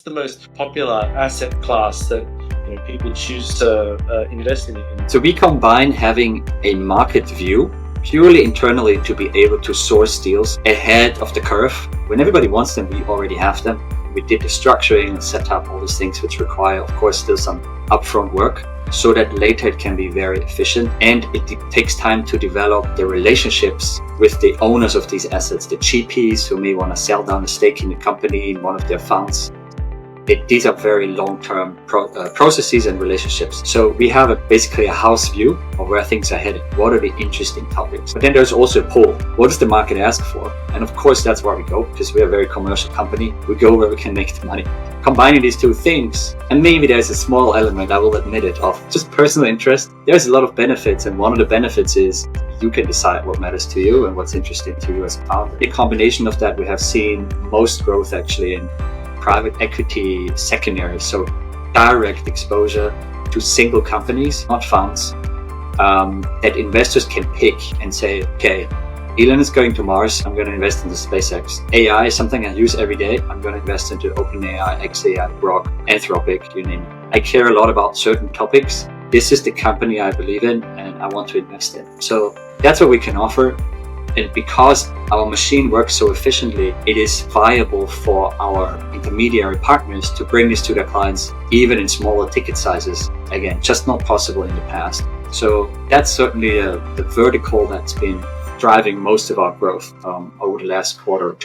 the most popular asset class that people choose to invest in? So we combine having a market view purely internally to be able to source deals ahead of the curve. When everybody wants them, we already have them. We did the structuring and set up all these things which require, of course, still some upfront work so that later it can be very efficient. And it takes time to develop the relationships with the owners of these assets, the GPs who may want to sell down a stake in the company in one of their funds. These are very long-term processes and relationships. So we have basically a house view of where things are headed. What are the interesting topics? But then there's also a pull. What does the market ask for? And of course, that's where we go, because we're a very commercial company. We go where we can make the money. Combining these two things, and maybe there's a small element, I will admit it, of just personal interest. There's a lot of benefits, and one of the benefits is you can decide what matters to you and what's interesting to you as a founder. The combination of that, we have seen most growth actually in private equity secondaries, so direct exposure to single companies, not funds, that investors can pick and say, okay, Elon is going to Mars, I'm going to invest into SpaceX. AI is something I use every day, I'm going to invest into OpenAI, XAI, Grok, Anthropic, you name it. I care a lot about certain topics. This is the company I believe in and I want to invest in. So that's what we can offer. And because our machine works so efficiently, it is viable for our intermediary partners to bring this to their clients, even in smaller ticket sizes. Again, just not possible in the past. So that's certainly the vertical that's been driving most of our growth over the last quarter or two.